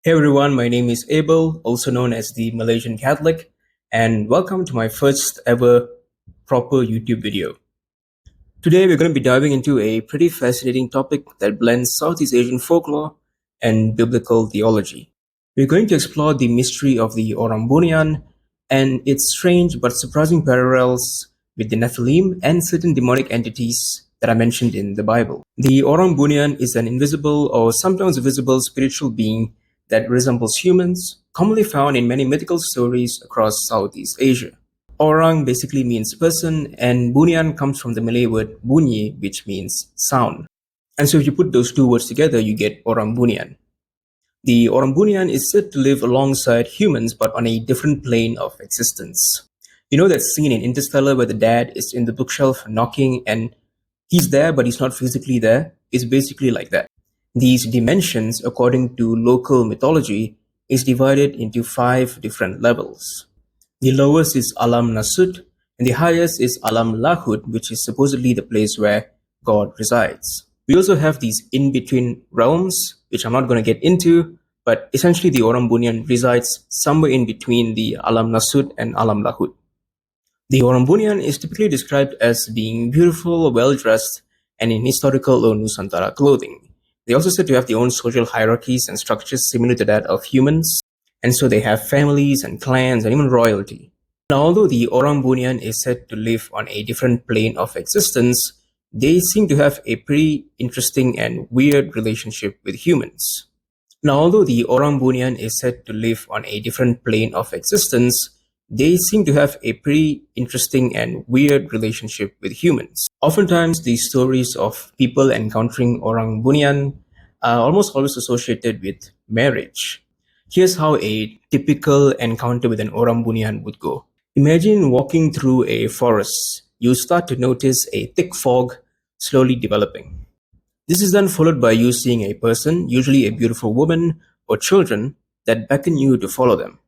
Hey everyone, my name is Abel, also known as the Malaysian Catholic, and welcome to my first ever proper YouTube video. Today we're going to be diving into a pretty fascinating topic that blends Southeast Asian folklore and biblical theology. We're going to explore the mystery of the Orang Bunan and its strange but surprising parallels with the Nephilim and certain demonic entities that are mentioned in the Bible. The Orang Bunan is an invisible or sometimes visible spiritual being that resembles humans, commonly found in many mythical stories across Southeast Asia. Orang basically means person, and Bunian comes from the Malay word bunyi, which means sound. And so if you put those two words together, you get Orang Bunan. The Orang Bunan is said to live alongside humans, but on a different plane of existence. You know that scene in Interstellar where the dad is in the bookshelf knocking and he's there, but he's not physically there? It's basically like that. These dimensions, according to local mythology, is divided into 5 different levels. The lowest is Alam Nasut, and the highest is Alam Lahut, which is supposedly the place where God resides. We also have these in-between realms, which I'm not going to get into, but essentially the Orang Bunan resides somewhere in between the Alam Nasut and Alam Lahut. The Orang Bunan is typically described as being beautiful, well-dressed, and in historical or Nusantara clothing. They also said to have their own social hierarchies and structures similar to that of humans, and so they have families and clans and even royalty. Now, although the Orang Bunan is said to live on a different plane of existence, they seem to have a pretty interesting and weird relationship with humans. Now, although the Orang Bunan is said to live on a different plane of existence, they seem to have a pretty interesting and weird relationship with humans. Oftentimes, these stories of people encountering Orang Bunan are almost always associated with marriage. Here's how a typical encounter with an Orang Bunan would go. Imagine walking through a forest. You start to notice a thick fog slowly developing. This is then followed by you seeing a person, usually a beautiful woman or children, that beckon you to follow them.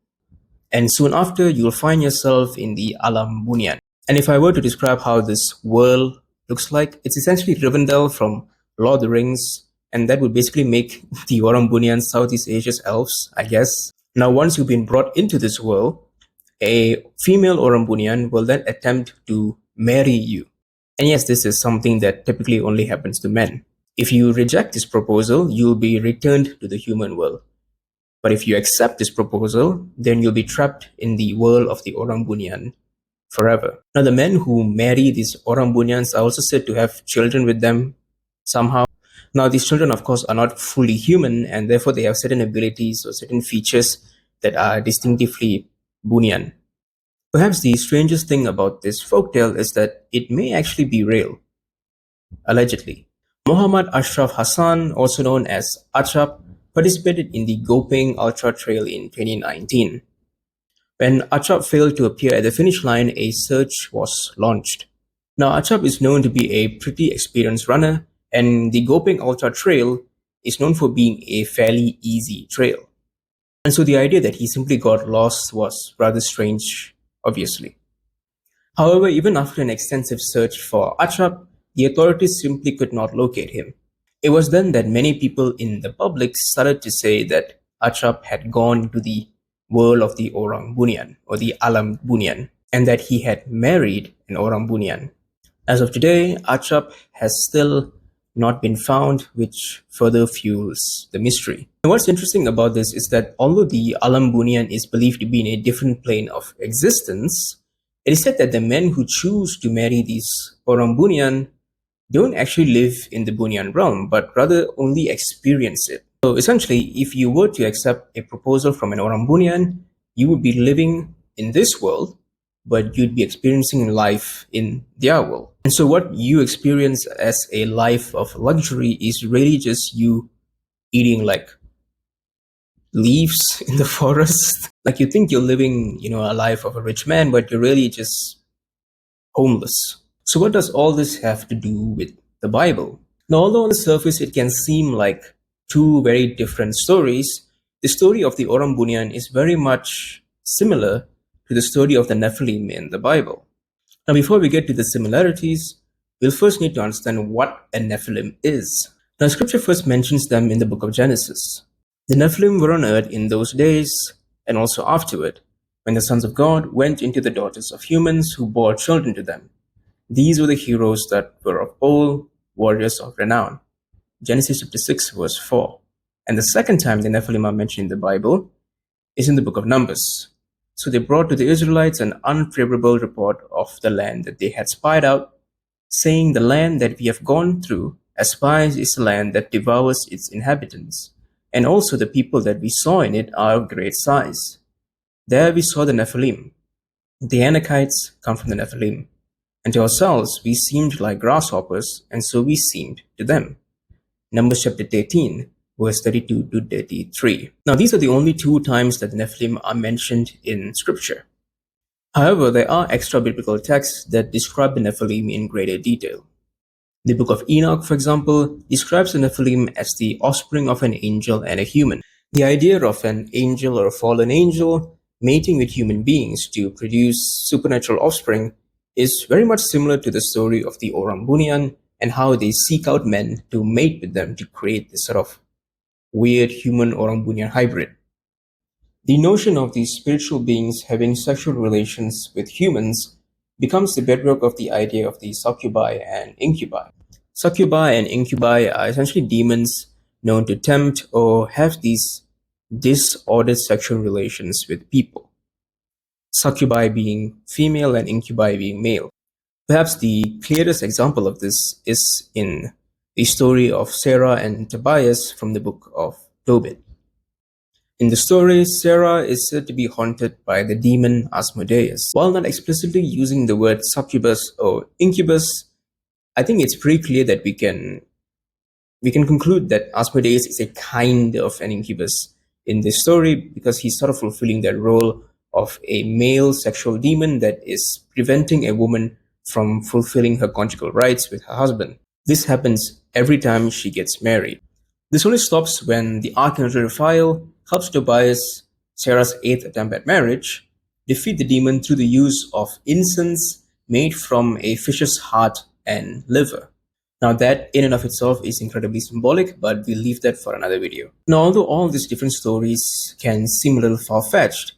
And soon after, you'll find yourself in the Alam Bunan. And if I were to describe how this world looks like, it's essentially Rivendell from Lord of the Rings, and that would basically make the Orang Bunan Southeast Asia's elves, I guess. Now, once you've been brought into this world, a female Orang Bunan will then attempt to marry you. And yes, this is something that typically only happens to men. If you reject this proposal, you'll be returned to the human world. But if you accept this proposal, then you'll be trapped in the world of the Orang Bunan forever. Now, the men who marry these Orang Bunans are also said to have children with them somehow. Now, these children, of course, are not fully human, and therefore they have certain abilities or certain features that are distinctively Bunian. Perhaps the strangest thing about this folktale is that it may actually be real, allegedly. Muhammad Ashraf Hassan, also known as Achap, participated in the Gopeng Ultra Trail in 2019. When Achap failed to appear at the finish line, a search was launched. Now, Achap is known to be a pretty experienced runner, and the Gopeng Ultra Trail is known for being a fairly easy trail. And so the idea that he simply got lost was rather strange, obviously. However, even after an extensive search for Achap, the authorities simply could not locate him. It was then that many people in the public started to say that Achap had gone to the world of the Orang Bunan or the Alam Bunan, and that he had married an Orang Bunan. As of today, Achap has still not been found, which further fuels the mystery. And what's interesting about this is that although the Alam Bunan is believed to be in a different plane of existence, it is said that the men who choose to marry these Orang Bunan don't actually live in the Bunian realm, but rather only experience it. So essentially, if you were to accept a proposal from an Orang Bunan, you would be living in this world, but you'd be experiencing life in their world. And so what you experience as a life of luxury is really just you eating like leaves in the forest. Like you think you're living, a life of a rich man, but you're really just homeless. So what does all this have to do with the Bible? Now, although on the surface it can seem like two very different stories, the story of the Orang Bunan is very much similar to the story of the Nephilim in the Bible. Now, before we get to the similarities, we'll first need to understand what a Nephilim is. Now, scripture first mentions them in the book of Genesis. The Nephilim were on earth in those days and also afterward, when the sons of God went into the daughters of humans who bore children to them. These were the heroes that were of old, warriors of renown. Genesis chapter 6, verse 4. And the second time the Nephilim are mentioned in the Bible is in the book of Numbers. So they brought to the Israelites an unfavorable report of the land that they had spied out, saying, "The land that we have gone through as spies is a land that devours its inhabitants, and also the people that we saw in it are of great size. There we saw the Nephilim. The Anakites come from the Nephilim, and to ourselves we seemed like grasshoppers, and so we seemed to them." Numbers chapter 13, verse 32 to 33. Now, these are the only two times that the Nephilim are mentioned in Scripture. However, there are extra biblical texts that describe the Nephilim in greater detail. The book of Enoch, for example, describes the Nephilim as the offspring of an angel and a human. The idea of an angel or a fallen angel mating with human beings to produce supernatural offspring is very much similar to the story of the Orang Bunan and how they seek out men to mate with them to create this sort of weird human Orang Bunan hybrid. The notion of these spiritual beings having sexual relations with humans becomes the bedrock of the idea of the succubi and incubi. Succubi and incubi are essentially demons known to tempt or have these disordered sexual relations with people. Succubi being female and incubi being male. Perhaps the clearest example of this is in the story of Sarah and Tobias from the book of Tobit. In the story, Sarah is said to be haunted by the demon Asmodeus. While not explicitly using the word succubus or incubus, I think it's pretty clear that we can conclude that Asmodeus is a kind of an incubus in this story because he's sort of fulfilling that role of a male sexual demon that is preventing a woman from fulfilling her conjugal rights with her husband. This happens every time she gets married. This only stops when the Archangel Raphael helps Tobias, Sarah's 8th attempt at marriage, defeat the demon through the use of incense made from a fish's heart and liver. Now that in and of itself is incredibly symbolic, but we'll leave that for another video. Now, although all these different stories can seem a little far-fetched,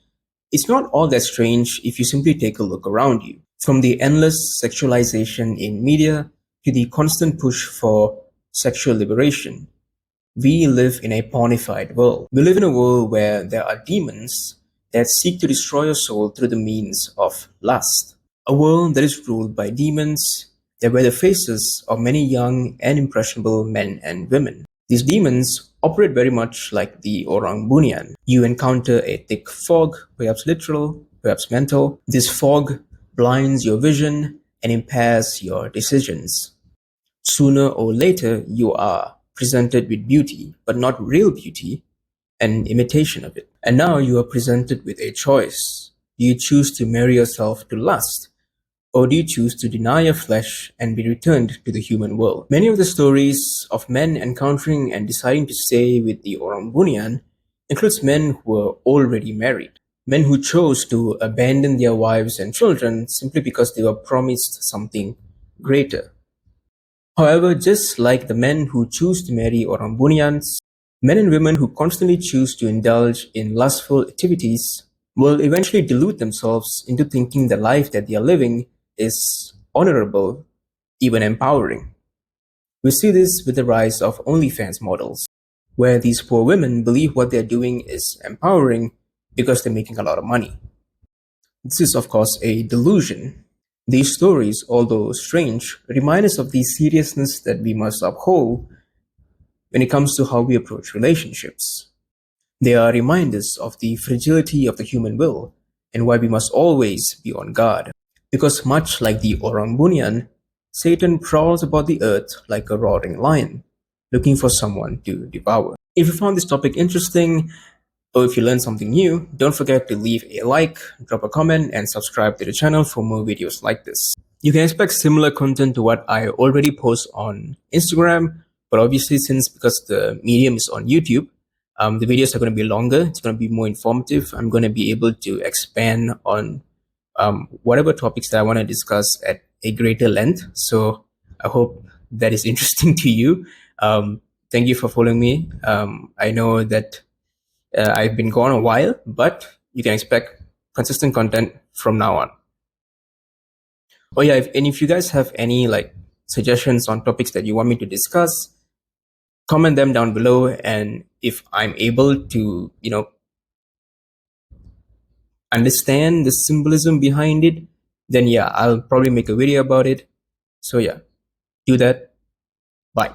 it's not all that strange if you simply take a look around you. From the endless sexualization in media to the constant push for sexual liberation, we live in a pornified world. We live in a world where there are demons that seek to destroy your soul through the means of lust. A world that is ruled by demons that wear the faces of many young and impressionable men and women. These demons operate very much like the Orang Bunan. You encounter a thick fog, perhaps literal, perhaps mental. This fog blinds your vision and impairs your decisions. Sooner or later, you are presented with beauty, but not real beauty, an imitation of it. And now you are presented with a choice. Do you choose to marry yourself to lust? Or do you choose to deny your flesh and be returned to the human world? Many of the stories of men encountering and deciding to stay with the Orang Bunan includes men who were already married. Men who chose to abandon their wives and children simply because they were promised something greater. However, just like the men who choose to marry Orang Bunans, men and women who constantly choose to indulge in lustful activities will eventually delude themselves into thinking the life that they are living is honorable, even empowering. We see this with the rise of OnlyFans models, where these poor women believe what they're doing is empowering because they're making a lot of money. This is, of course, a delusion. These stories, although strange, remind us of the seriousness that we must uphold when it comes to how we approach relationships. They are reminders of the fragility of the human will and why we must always be on guard. Because much like the Orang Bunan, Satan prowls about the earth like a roaring lion, looking for someone to devour. If you found this topic interesting, or if you learned something new, don't forget to leave a like, drop a comment, and subscribe to the channel for more videos like this. You can expect similar content to what I already post on Instagram, but obviously because the medium is on YouTube, the videos are going to be longer, it's going to be more informative. I'm going to be able to expand on whatever topics that I want to discuss at a greater length. So I hope that is interesting to you. Thank you for following me. I know that I've been gone a while, but you can expect consistent content from now on. Oh yeah, if you guys have any like suggestions on topics that you want me to discuss, comment them down below, and if I'm able to, understand the symbolism behind it, then yeah, I'll probably make a video about it. So yeah, do that. Bye.